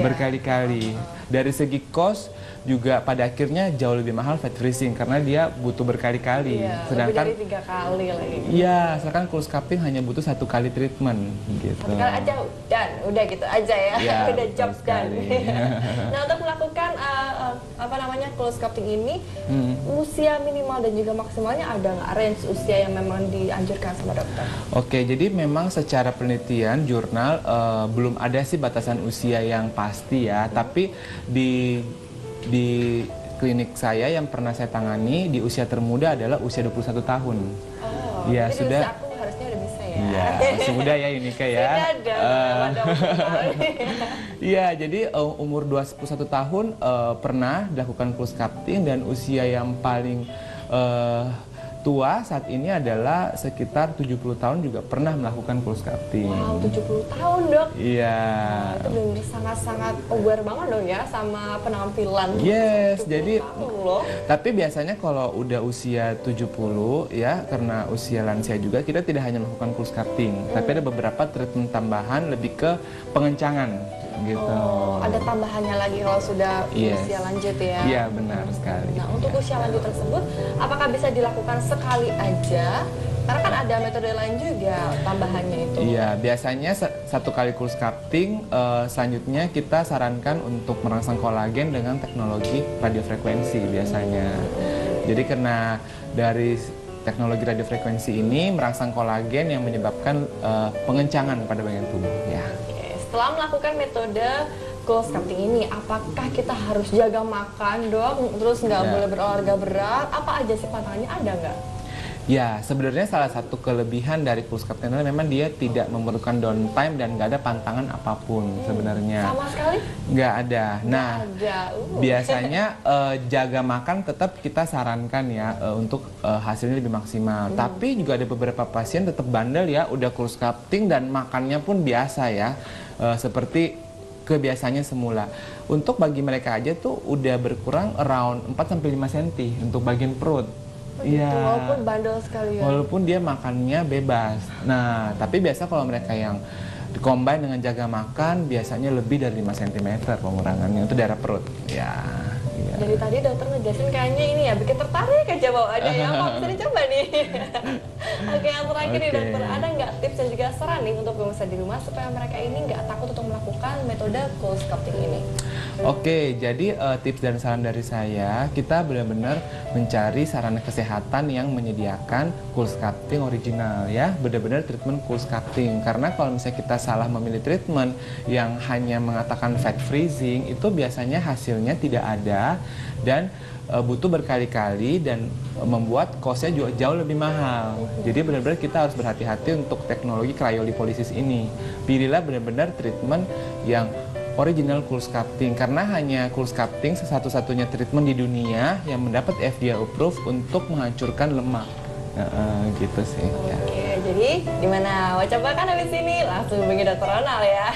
Berkali-kali. Dari segi cost juga pada akhirnya jauh lebih mahal fat freezing karena dia butuh berkali-kali. Iya, sedangkan lebih dari 3 kali lagi. Iya, sedangkan cool sculpting hanya butuh 1 kali treatment gitu. 1 kali aja dan udah gitu aja ya. Ya, udah job done. Nah, untuk melakukan cool sculpting ini usia minimal dan juga maksimalnya ada nggak range usia yang memang dianjurkan sama dokter? Oke, jadi memang secara penelitian jurnal belum ada sih batasan usia yang pasti ya, tapi di klinik saya yang pernah saya tangani di usia termuda adalah usia 21 tahun. Oh, ya jadi sudah. Usia aku harusnya udah bisa ya. Iya, masih muda ya ini ya. Iya, jadi umur 21 tahun pernah dilakukan cool sculpting dan usia yang paling tua saat ini adalah sekitar 70 tahun juga pernah melakukan cool sculpting. Wow, 70 tahun dok? Iya. Itu benar sangat-sangat aware banget dong ya sama penampilan. Yes, jadi loh. Tapi biasanya kalau udah usia 70 ya, karena usia lansia juga, kita tidak hanya melakukan cool sculpting, tapi ada beberapa treatment tambahan lebih ke pengencangan gitu. Oh, ada tambahannya lagi kalau sudah usia lanjut ya? Iya, benar sekali. Nah, untuk usia lanjut tersebut, apakah bisa dilakukan sekali aja? Karena kan ada metode lain juga tambahannya itu. Iya, biasanya 1 kali cool sculpting, selanjutnya kita sarankan untuk merangsang kolagen dengan teknologi radiofrekuensi biasanya. Jadi karena dari teknologi radiofrekuensi ini merangsang kolagen yang menyebabkan pengencangan pada bagian tubuh ya. Setelah melakukan metode cool sculpting ini, apakah kita harus jaga makan dok? Terus nggak boleh berolahraga berat? Apa aja sih pantangannya, ada nggak? Ya, sebenarnya salah satu kelebihan dari cool sculpting adalah memang dia tidak memerlukan downtime dan nggak ada pantangan apapun sebenarnya. Sama sekali? Nggak ada. Nah, biasanya jaga makan tetap kita sarankan ya untuk hasilnya lebih maksimal. Tapi juga ada beberapa pasien tetap bandel ya, udah cool sculpting dan makannya pun biasa ya. Seperti kebiasaannya semula. Untuk bagi mereka aja tuh udah berkurang around 4-5 cm untuk bagian perut. Iya. Walaupun bandel sekali ya. Walaupun dia makannya bebas. Nah, tapi biasa kalau mereka yang dikombin dengan jaga makan biasanya lebih dari 5 cm pengurangannya untuk daerah perut. Ya. Iya. Dari tadi dokter ngejelasin kayaknya ini ya bikin tertarik aja bawaannya ya. Mau bisa dicoba nih. Oke, yang terakhir nih dokter, ada nggak tips dan juga saran nih untuk pemirsa di rumah supaya mereka ini nggak takut untuk melakukan metode cool sculpting ini? Oke, jadi tips dan saran dari saya, kita benar-benar mencari sarana kesehatan yang menyediakan cool sculpting original ya, benar-benar treatment cool sculpting. Karena kalau misalnya kita salah memilih treatment yang hanya mengatakan fat freezing, itu biasanya hasilnya tidak ada dan butuh berkali-kali dan membuat cost-nya juga jauh lebih mahal. Jadi benar-benar kita harus berhati-hati untuk teknologi cryolipolysis ini. Pilihlah benar-benar treatment yang original cool sculpting, karena hanya cool sculpting satu-satunya treatment di dunia yang mendapat FDA approve untuk menghancurkan lemak. Gitu sih. Oke, jadi gimana? Mau coba kan habis ini? Langsung hubungi Dr. Ronald ya.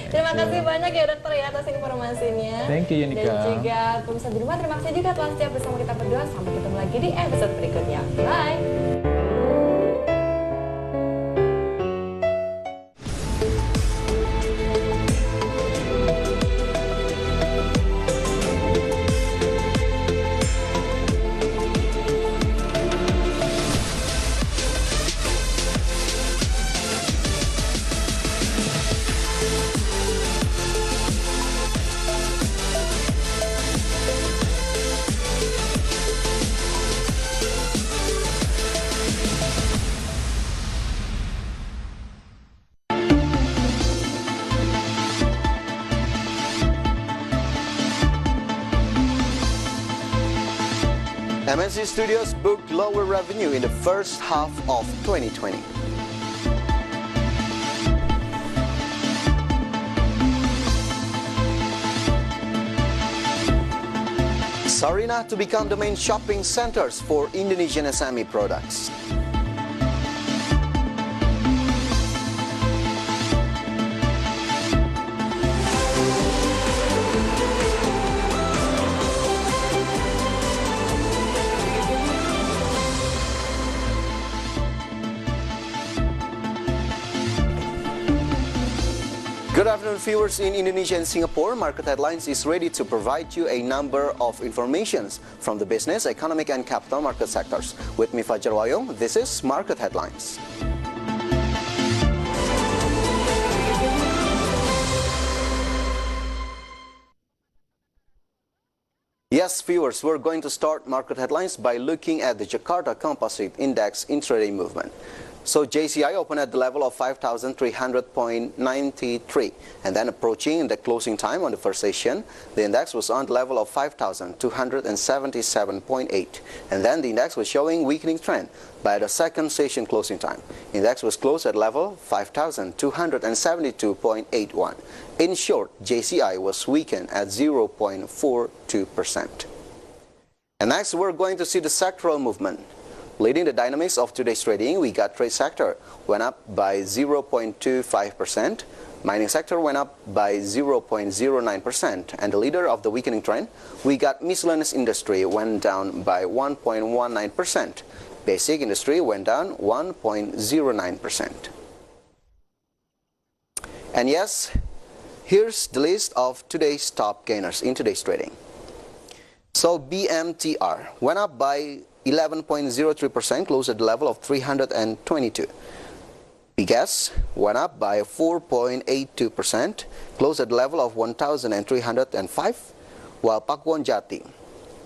Terima kasih banyak ya dokter ya atas informasinya. Thank you Yunika. Dan juga pemirsa di rumah, terima kasih juga telah setia bersama kita berdua. Sampai ketemu lagi di episode berikutnya. Bye. MNC Studios booked lower revenue in the first half of 2020. Sarina to become the main shopping centers for Indonesian SME products. Good afternoon, afternoon, viewers in Indonesia and Singapore. Market Headlines is ready to provide you a number of informations from the business, economic, and capital market sectors. With me, Fajar Wayong, this is Market Headlines. Yes, viewers, we're going to start Market Headlines by looking at the Jakarta Composite Index intraday movement. So JCI opened at the level of 5,300.93, and then approaching the closing time on the first session, the index was on the level of 5,277.8, and then the index was showing weakening trend by the second session closing time. Index was closed at level 5,272.81. In short, JCI was weakened at 0.42%. And next, we're going to see the sectoral movement. Leading the dynamics of today's trading, we got trade sector went up by 0.25%, mining sector went up by 0.09%, and the leader of the weakening trend, we got miscellaneous industry went down by 1.19%. Basic industry went down 1.09%. And yes, here's the list of today's top gainers in today's trading. So BMTR went up by 11.03%, closed at the level of 322. Bigas went up by 4.82%, closed at the level of 1,305, while Pakuwon Jati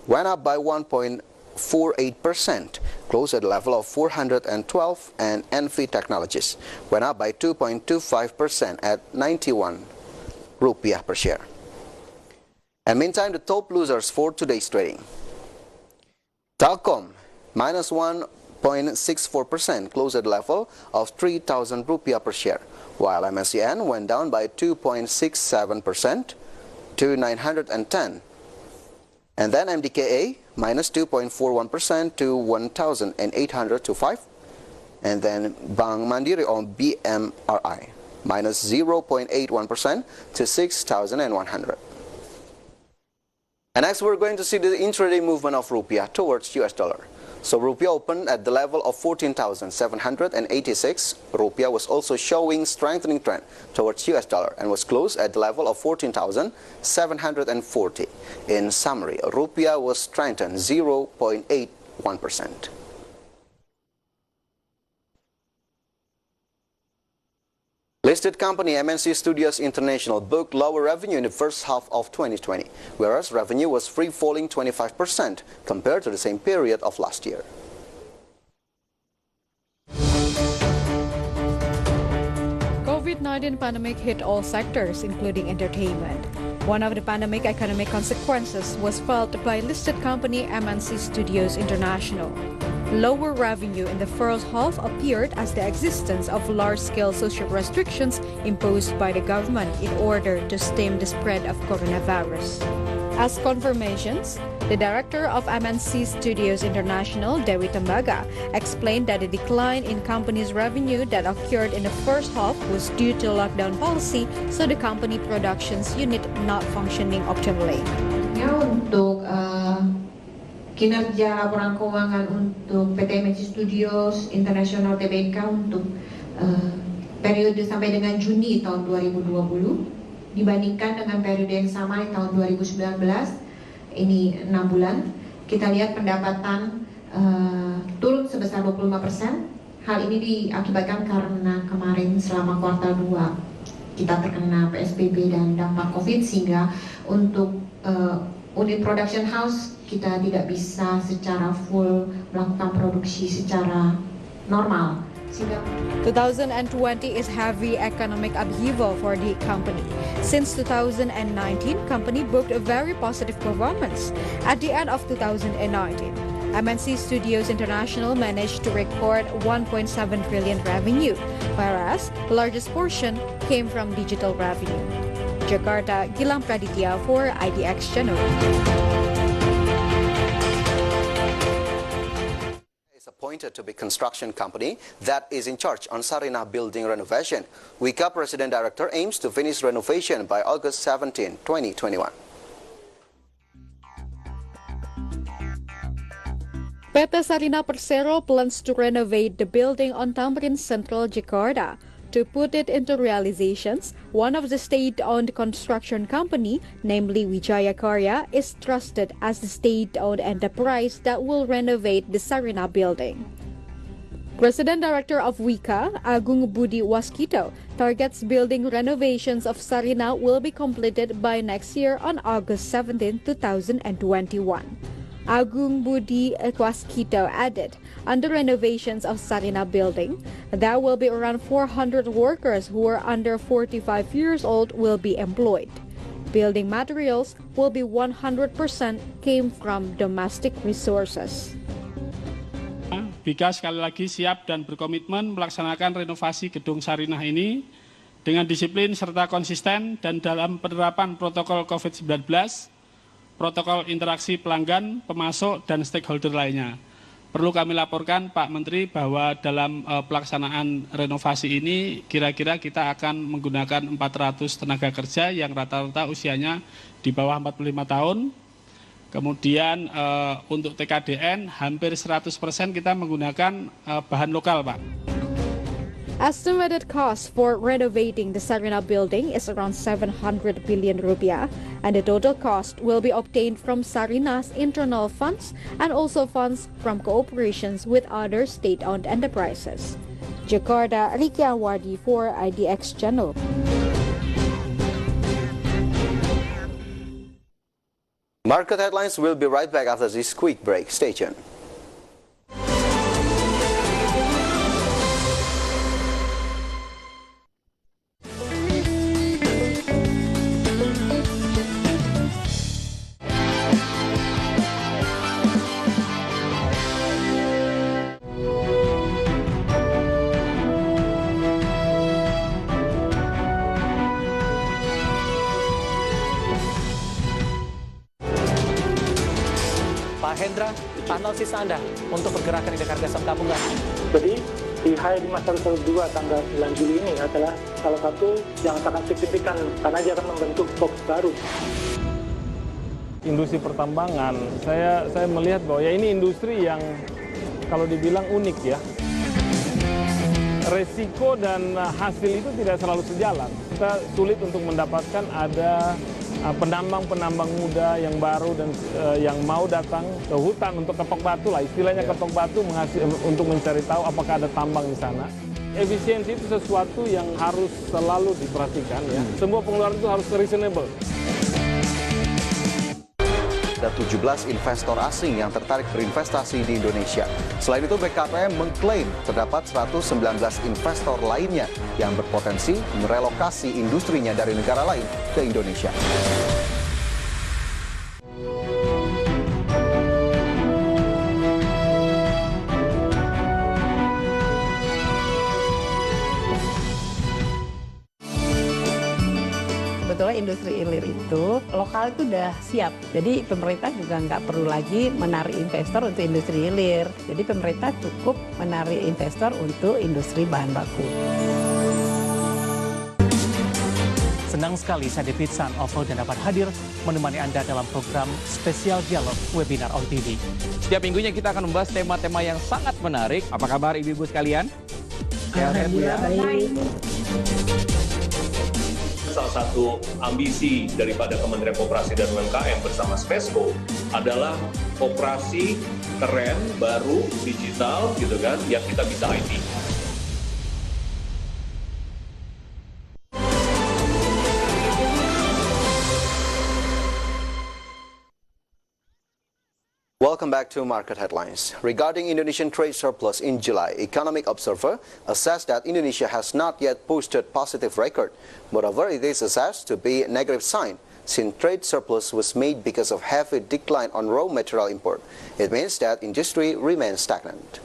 went up by 1.48%, closed at the level of 412, and NV Technologies went up by 2.25% at 91 rupiah per share. And meantime, the top losers for today's trading. Telkom, minus 1.64%, closed at the level of 3,000 rupiah per share, while MSCN went down by 2.67% to 910. And then MDKA, minus 2.41% to 1,805. And then Bank Mandiri or BMRI, minus 0.81% to 6,100. And next, we're going to see the intraday movement of rupiah towards US dollar. So rupiah opened at the level of 14,786. Rupiah was also showing strengthening trend towards US dollar and was closed at the level of 14,740. In summary, rupiah was strengthened 0.81%. Listed company MNC Studios International booked lower revenue in the first half of 2020, whereas revenue was free falling 25% compared to the same period of last year. COVID-19 pandemic hit all sectors, including entertainment. One of the pandemic economic consequences was felt by listed company MNC Studios International. Lower revenue in the first half appeared as the existence of large-scale social restrictions imposed by the government in order to stem the spread of coronavirus. As confirmations, the director of MNC Studios International, Dewi Tembaga, explained that the decline in company's revenue that occurred in the first half was due to lockdown policy, so the company productions unit not functioning optimally. Untuk kinerja laporan keuangan untuk PT MNC Studios International Tbk untuk periode sampai dengan Juni tahun 2020 dibandingkan dengan periode yang sama di tahun 2019, ini 6 bulan, kita lihat pendapatan turun sebesar 25%. Hal ini diakibatkan karena kemarin selama kuartal 2 kita terkena PSBB dan dampak COVID, sehingga untuk unit production house kita tidak bisa secara full melakukan produksi secara normal. 2020 is heavy economic upheaval for the company. Since 2019, company booked a very positive performance. At the end of 2019, MNC Studios International managed to record 1.7 trillion revenue, whereas the largest portion came from digital revenue. Jakarta, Gilang Praditya for IDX Channel. Appointed to be construction company that is in charge on Sarinah building renovation. Wika President Director aims to finish renovation by August 17, 2021. PT Sarinah Persero plans to renovate the building on Tamrin Central, Jakarta. To put it into realizations, one of the state-owned construction company, namely Wijaya Karya, is trusted as the state-owned enterprise that will renovate the Sarina building. President Director of Wika, Agung Budi Waskito, targets building renovations of Sarina will be completed by next year on August 17, 2021. Agung Budi Waskito added, under renovations of Sarina building, there will be around 400 workers who are under 45 years old will be employed. Building materials will be 100% came from domestic resources. Bika sekali lagi siap dan berkomitmen melaksanakan renovasi Gedung Sarinah ini dengan disiplin serta konsisten dan dalam penerapan protokol COVID-19, protokol interaksi pelanggan, pemasok, dan stakeholder lainnya. Perlu kami laporkan Pak Menteri bahwa dalam pelaksanaan renovasi ini kira-kira kita akan menggunakan 400 tenaga kerja yang rata-rata usianya di bawah 45 tahun. Kemudian untuk TKDN hampir 100% kita menggunakan bahan lokal, Pak. Estimated cost for renovating the Sarina building is around 700 billion rupiah, and the total cost will be obtained from Sarina's internal funds and also funds from cooperations with other state-owned enterprises. Jakarta, Ricky Awardi for IDX Channel. Market headlines will be right back after this quick break. Stay tuned. Hendra, analisis Anda untuk pergerakan di Jakarta Selatan nggak? Jadi di hari di masa 2 tanggal 9 Juli ini adalah salah satu yang sangat signifikan karena dia akan membentuk box baru. Industri pertambangan, saya melihat bahwa ya ini industri yang kalau dibilang unik ya. Resiko dan hasil itu tidak selalu sejalan. Kita sulit untuk mendapatkan ada penambang-penambang muda yang baru dan yang mau datang ke hutan untuk ketok batu lah, istilahnya ketok batu untuk mencari tahu apakah ada tambang di sana. Efisiensi itu sesuatu yang harus selalu diperhatikan ya. Semua pengeluaran itu harus reasonable. Ada 17 investor asing yang tertarik berinvestasi di Indonesia. Selain itu, BKPM mengklaim terdapat 119 investor lainnya yang berpotensi merelokasi industrinya dari negara lain ke Indonesia. Sebetulnya industri hilir itu lokal itu udah siap. Jadi pemerintah juga nggak perlu lagi menarik investor untuk industri hilir. Jadi pemerintah cukup menarik investor untuk industri bahan baku. Senang sekali saya David San Oval dan dapat hadir menemani Anda dalam program spesial dialog webinar on TV. Setiap minggunya kita akan membahas tema-tema yang sangat menarik. Apa kabar ibu-ibu sekalian? Alhamdulillah baik. Salah satu ambisi daripada Kementerian Koperasi dan UMKM bersama Spesco adalah koperasi keren, baru, digital gitu kan, yang kita bisa IT. Welcome back to Market Headlines. Regarding Indonesian trade surplus in July, Economic Observer assessed that Indonesia has not yet posted positive record. Moreover, it is assessed to be a negative sign since trade surplus was made because of heavy decline on raw material import. It means that industry remains stagnant.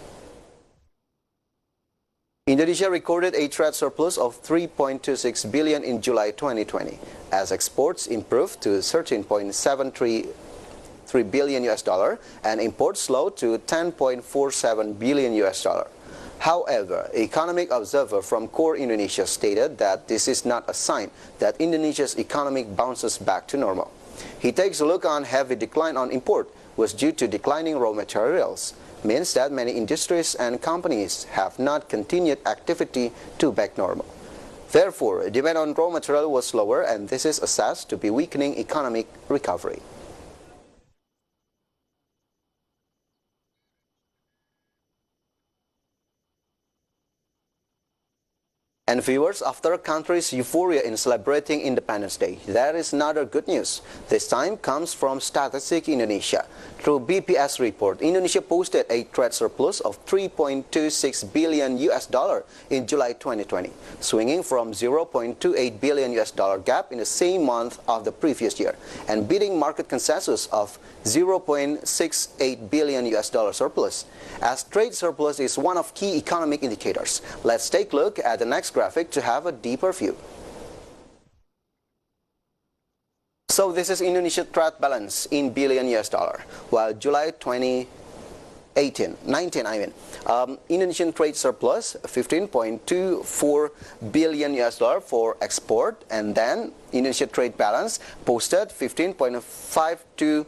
Indonesia recorded a trade surplus of 3.26 billion in July 2020 as exports improved to 13.73 billion US dollar and imports slowed to 10.47 billion US dollar. However, Economic Observer from Core Indonesia stated that this is not a sign that Indonesia's economy bounces back to normal. He takes a look on heavy decline on import was due to declining raw materials, means that many industries and companies have not continued activity to back normal. Therefore, demand on raw material was lower, and this is assessed to be weakening economic recovery. And viewers, after a country's euphoria in celebrating Independence Day, there is another good news. This time comes from Statistik Indonesia. Through BPS report, Indonesia posted a trade surplus of 3.26 billion US dollar in July 2020, swinging from 0.28 billion US dollar gap in the same month of the previous year, and beating market consensus of 0.68 billion US dollar surplus. As trade surplus is one of key economic indicators, let's take a look at the next graphic to have a deeper view. So this is Indonesia trade balance in billion US dollar. While July 19, Indonesian trade surplus 15.24 billion US dollar for export, and then Indonesia trade balance posted 15.52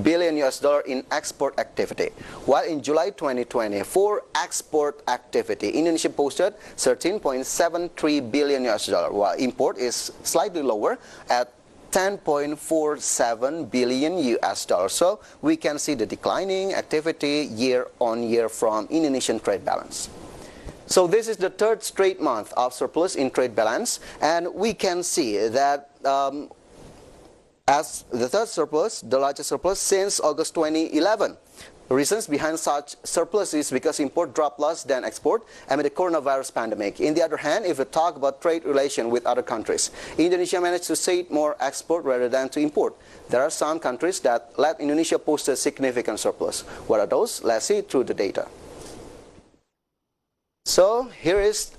billion US dollar in export activity. While in July 2020, for export activity, Indonesia posted 13.73 billion US dollar, while import is slightly lower at 10.47 billion US dollars. So we can see the declining activity year on year from Indonesian trade balance. So this is the third straight month of surplus in trade balance, and we can see that as the third surplus, the largest surplus since August 2011. Reasons behind such surplus is because import dropped less than export amid the coronavirus pandemic. In the other hand, if we talk about trade relation with other countries, Indonesia managed to save more export rather than to import. There are some countries that let Indonesia post a significant surplus. What are those? Let's see through the data. So here is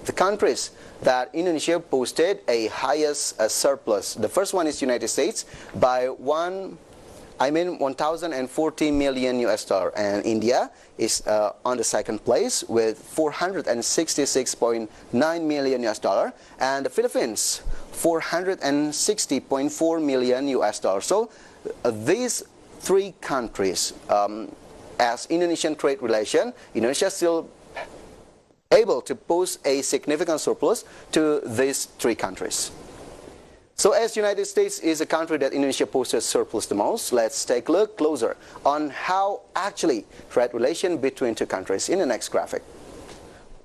the countries that Indonesia posted a highest surplus. The first one is United States by 1,040 million US dollar, and India is on the second place with 466.9 million US dollar, and the Philippines 460.4 million US dollar. So these three countries, as Indonesian trade relation, Indonesia still able to post a significant surplus to these three countries. So as United States is a country that Indonesia posted surplus the most, let's take a look closer on how actually trade relation between two countries in the next graphic.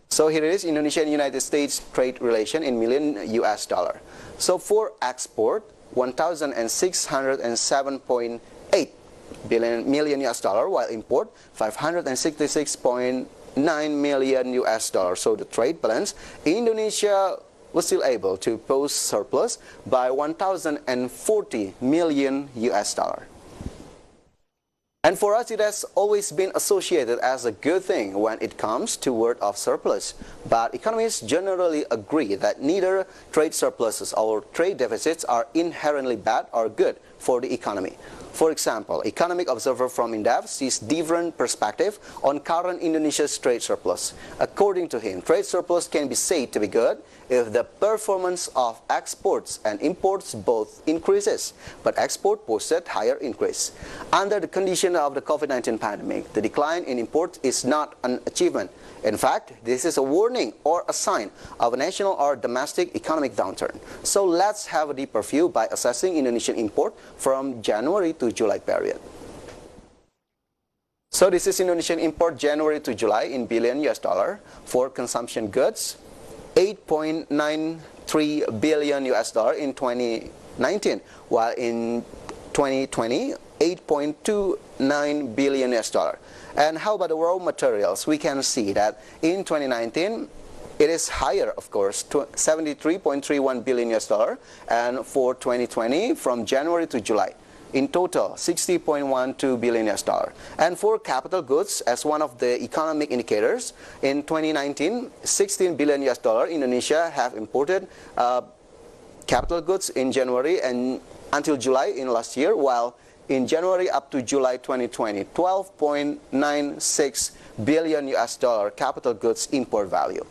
So here it is, Indonesia and United States trade relation in million US dollar. So for export, 1,607.8 million US dollar, while import 566.9 million US dollars. So the trade balance, Indonesia was still able to post surplus by 1,040 million US dollar. And for us, it has always been associated as a good thing when it comes to word of surplus. But economists generally agree that neither trade surpluses or trade deficits are inherently bad or good for the economy. For example, economic observer from IndiHome sees different perspective on current Indonesia's trade surplus. According to him, trade surplus can be said to be good if the performance of exports and imports both increases, but export posted higher increase. Under the condition of the COVID-19 pandemic, the decline in imports is not an achievement. In fact, this is a warning or a sign of a national or domestic economic downturn. So let's have a deeper view by assessing Indonesian import from January to July period. So this is Indonesian import January to July in billion US dollar. For consumption goods, 8.93 billion US dollar in 2019, while in 2020, 8.29 billion US dollar. And how about the raw materials? We can see that in 2019, it is higher, of course, to 73.31 billion US dollar, and for 2020, from January to July, in total, 60.12 billion US dollar. And for capital goods, as one of the economic indicators, in 2019, 16 billion US dollar, Indonesia have imported capital goods in January and until July in last year, while in January up to July 2020, 12.96 billion US dollar capital goods import value.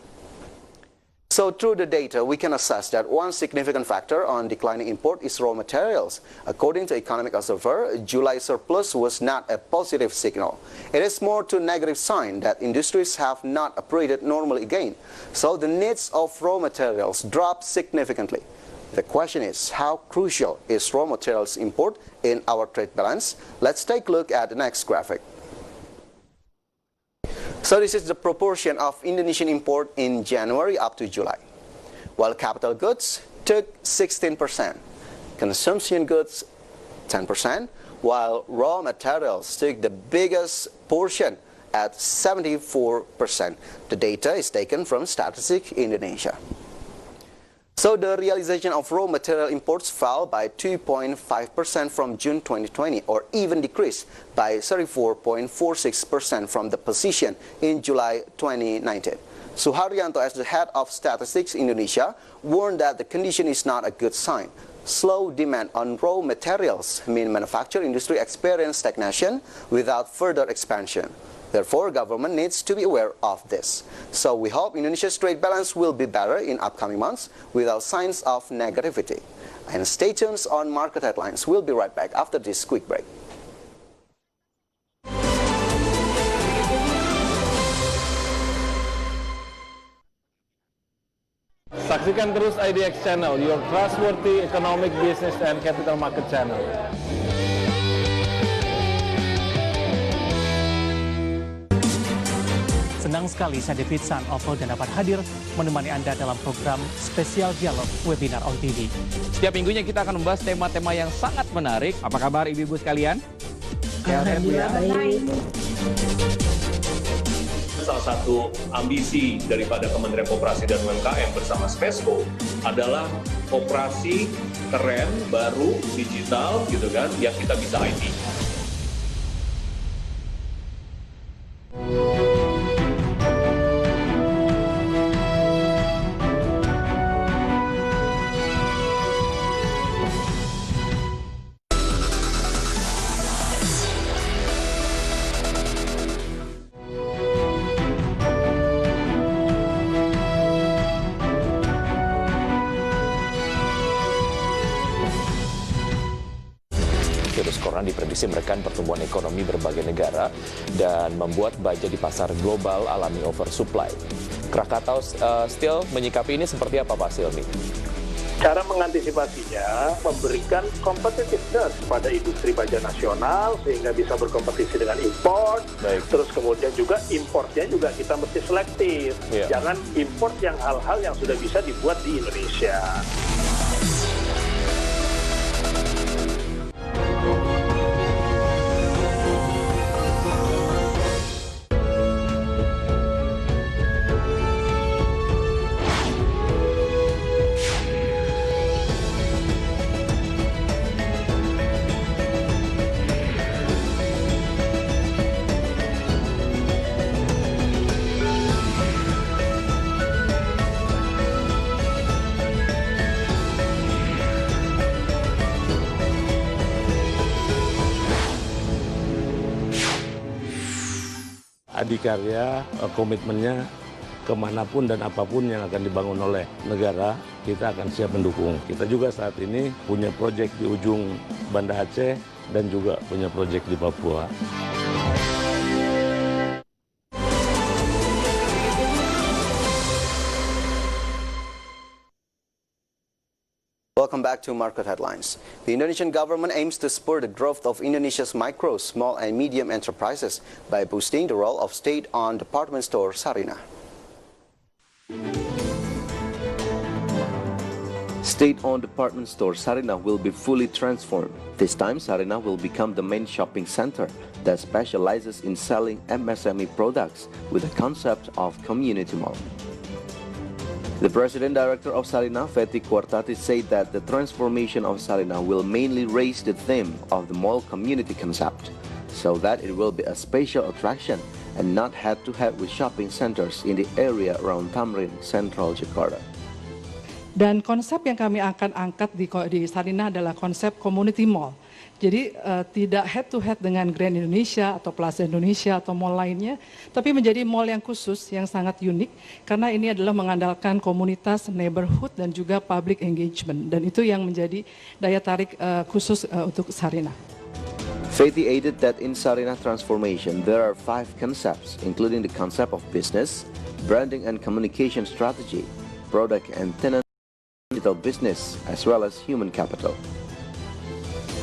So through the data, we can assess that one significant factor on declining import is raw materials. According to Economic Observer, July surplus was not a positive signal. It is more to negative sign that industries have not operated normally again. So the needs of raw materials dropped significantly. The question is, how crucial is raw materials import in our trade balance? Let's take a look at the next graphic. So this is the proportion of Indonesian import in January up to July. While capital goods took 16%, consumption goods 10%, while raw materials took the biggest portion at 74%. The data is taken from Statistics Indonesia. So the realization of raw material imports fell by 2.5% from June 2020, or even decreased by 34.46% from the position in July 2019. Suharyanto, as the head of Statistics Indonesia, warned that the condition is not a good sign. Slow demand on raw materials mean manufacturing industry experience stagnation without further expansion. Therefore, government needs to be aware of this. So we hope Indonesia's trade balance will be better in upcoming months without signs of negativity. And stay tuned on Market Headlines. We'll be right back after this quick break. Saksikan terus IDX Channel, Your Trustworthy Economic, Business, and Capital Market Channel. Senang sekali saya David San dan dapat hadir menemani Anda dalam program spesial dialog webinar on TV. Setiap minggunya kita akan membahas tema-tema yang sangat menarik. Apa kabar ibu-ibu sekalian? Alhamdulillah baik. Salah satu ambisi daripada Kementerian Koperasi dan UMKM bersama Spesco adalah koperasi keren, baru, digital, gitu kan, yang kita bisa IT. Virus corona diprediksi menekan pertumbuhan ekonomi berbagai negara dan membuat baja di pasar global alami oversupply. Krakatau Steel menyikapi ini seperti apa, Pak Silmi? Cara mengantisipasinya, memberikan competitiveness pada industri baja nasional sehingga bisa berkompetisi dengan import. Baik. Terus kemudian juga importnya juga kita mesti selektif. Yeah. Jangan import yang hal-hal yang sudah bisa dibuat di Indonesia. Adikarya komitmennya kemanapun dan apapun yang akan dibangun oleh negara, kita akan siap mendukung. Kita juga saat ini punya proyek di ujung Banda Aceh dan juga punya proyek di Papua. Welcome back to Market Headlines. The Indonesian government aims to spur the growth of Indonesia's micro, small and medium enterprises by boosting the role of state-owned department store Sarina. State-owned department store Sarina will be fully transformed. This time, Sarina will become the main shopping center that specializes in selling MSME products with the concept of community mall. The President Director of Sarina, Fethi Quartati, said that the transformation of Sarina will mainly raise the theme of the mall community concept, so that it will be a special attraction and not head-to-head with shopping centers in the area around Tamrin, Central Jakarta. Dan konsep yang kami akan angkat di Sarina adalah konsep community mall. Jadi tidak head to head dengan Grand Indonesia atau Plaza Indonesia atau mall lainnya, tapi menjadi mall yang khusus, yang sangat unik, karena ini adalah mengandalkan komunitas, neighborhood, dan juga public engagement. Dan itu yang menjadi daya tarik khusus untuk Sarinah. Fathi added that in Sarinah transformation, there are 5 concepts, including the concept of business, branding and communication strategy, product and tenant, digital business, as well as human capital.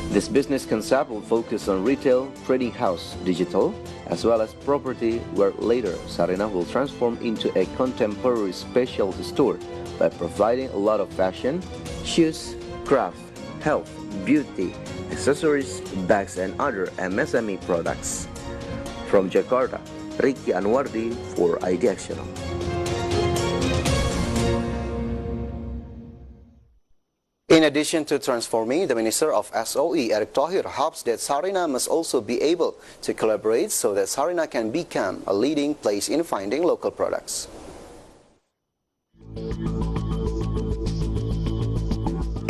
This business concept will focus on retail, trading house, digital, as well as property, where later Sarinah will transform into a contemporary specialty store by providing a lot of fashion, shoes, craft, health, beauty, accessories, bags, and other MSME products. From Jakarta, Wicky Adrian for IDX Channel. In addition to transforming, the Minister of SOE, Erick Thohir, hopes that Sarinah must also be able to collaborate so that Sarinah can become a leading place in finding local products.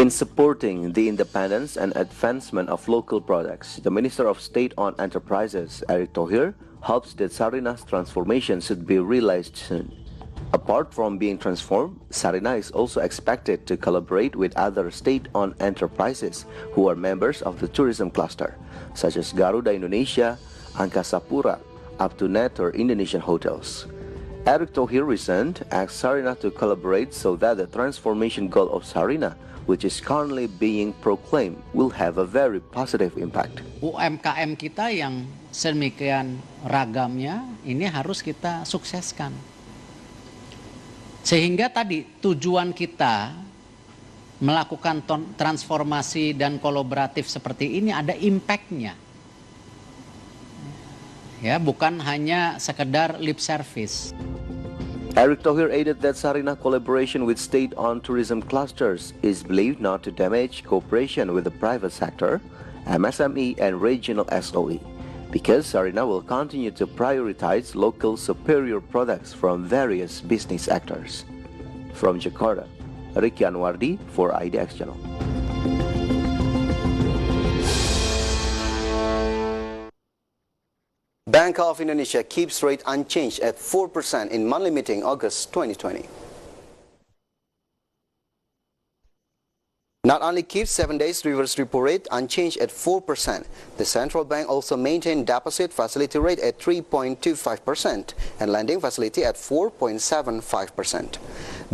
In supporting the independence and advancement of local products, the Minister of State-Owned Enterprises, Erick Thohir, hopes that Sarinah's transformation should be realized soon. Apart from being transformed, Sarinah is also expected to collaborate with other state-owned enterprises who are members of the tourism cluster, such as Garuda Indonesia, Angkasa Pura, up to Netter Indonesian hotels. Erick Thohir recently asked Sarinah to collaborate so that the transformation goal of Sarinah, which is currently being proclaimed, will have a very positive impact. UMKM kita yang sedemikian ragamnya ini harus kita sukseskan. Sehingga tadi tujuan kita melakukan transformasi dan kolaboratif seperti ini ada impact-nya. Ya, bukan hanya sekedar lip service. Erick Thohir added that Sarinah collaboration with state-owned tourism clusters is believed not to damage cooperation with the private sector, MSME, and regional SOE, because Sarinah will continue to prioritize local superior products from various business actors. From Jakarta, Wicky Adrian for IDX Channel. Bank of Indonesia keeps rate unchanged at 4% in monthly meeting August 2020. Not only keeps 7 days reverse repo rate unchanged at 4%, the central bank also maintained deposit facility rate at 3.25% and lending facility at 4.75%.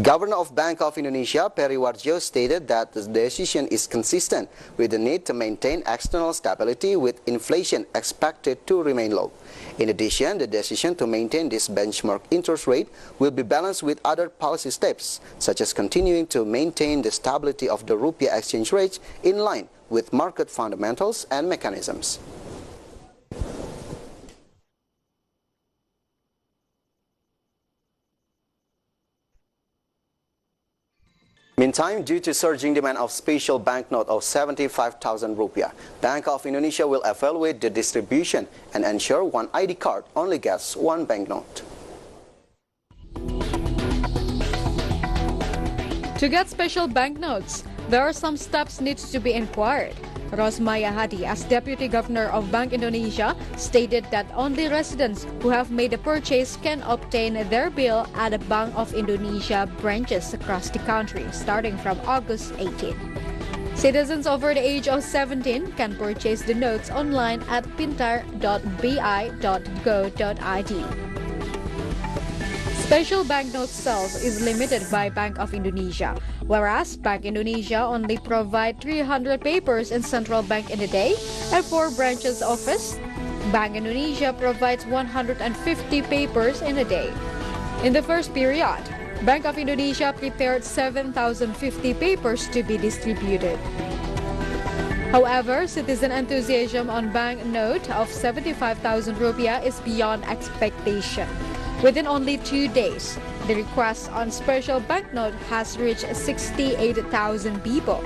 Governor of Bank of Indonesia, Peri Warjio, stated that the decision is consistent with the need to maintain external stability with inflation expected to remain low. In addition, the decision to maintain this benchmark interest rate will be balanced with other policy steps, such as continuing to maintain the stability of the rupiah exchange rate in line with market fundamentals and mechanisms. Meantime, due to surging demand of special banknote of 75,000 rupiah, Bank of Indonesia will evaluate the distribution and ensure one ID card only gets one banknote. To get special banknotes, there are some steps needs to be inquired. Rosmaya Hadi, as Deputy Governor of Bank Indonesia, stated that only residents who have made a purchase can obtain their bill at the Bank of Indonesia branches across the country, starting from August 18. Citizens over the age of 17 can purchase the notes online at pintar.bi.go.id. Special banknote sales is limited by Bank of Indonesia, whereas Bank Indonesia only provide 300 papers in Central Bank in a day, and for branches office, Bank Indonesia provides 150 papers in a day. In the first period, Bank of Indonesia prepared 7,050 papers to be distributed. However, citizen enthusiasm on banknote of 75,000 rupiah is beyond expectation. Within only 2 days, the request on special banknote has reached 68,000 people.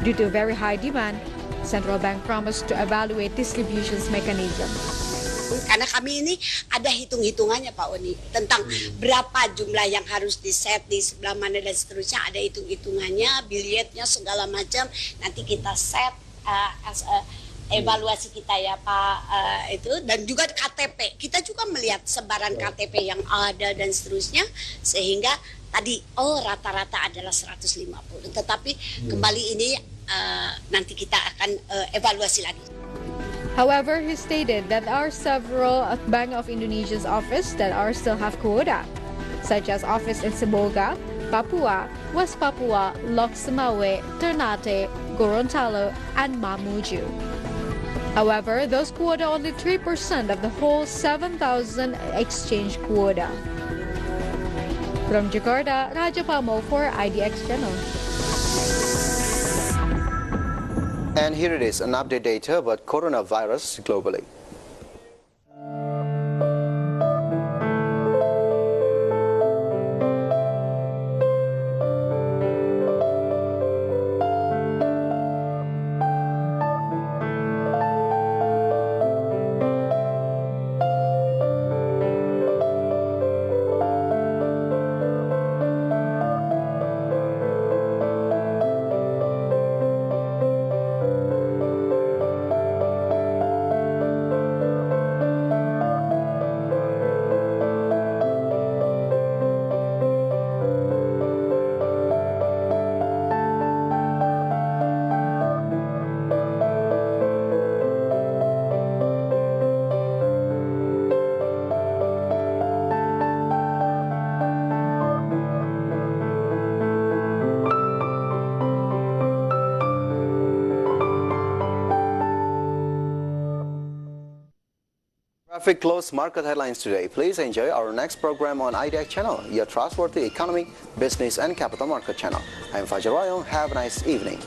Due to very high demand, Central Bank promised to evaluate distribution mechanism. Karena kami ini ada hitung-hitungannya Pak Oni tentang berapa jumlah yang harus di-set di sebelah mana dan seterusnya, ada hitung-hitungannya, billetnya segala macam. Nanti kita set evaluasi kita ya Pak, itu, dan juga KTP. Kita juga melihat sebaran KTP yang ada dan seterusnya, sehingga tadi rata-rata adalah 150. Tetapi kembali ini nanti kita akan evaluasi lagi. However, he stated that there are several Bank of Indonesia's office that are still have quota, such as office in Sibolga, Papua, West Papua, Lok Semawe, Ternate, Gorontalo, and Mamuju. However, those quota only 3% of the whole 7,000 exchange quota. From Jakarta, Raja Pamo for IDX Channel. And here it is, an update data about coronavirus globally. Traffic close market headlines today. Please enjoy our next program on IDX Channel, Your Trustworthy Economic, Business and Capital Market Channel. I'm Fajar Wayong. Have a nice evening.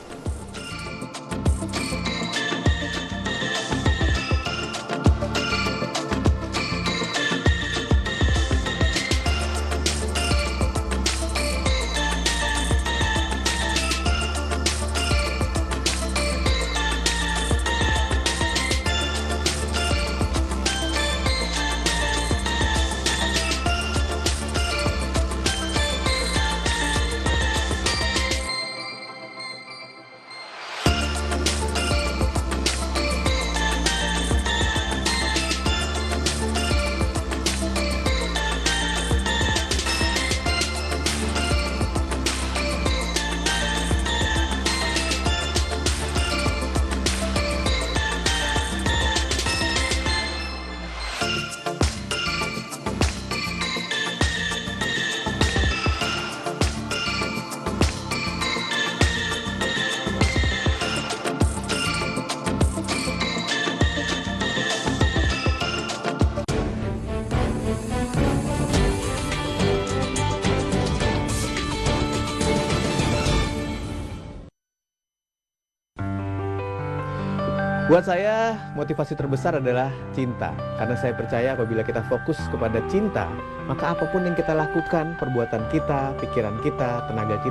Buat saya, motivasi terbesar adalah cinta. Karena saya percaya apabila kita fokus kepada cinta, maka apapun yang kita lakukan, perbuatan kita, pikiran kita, tenaga kita,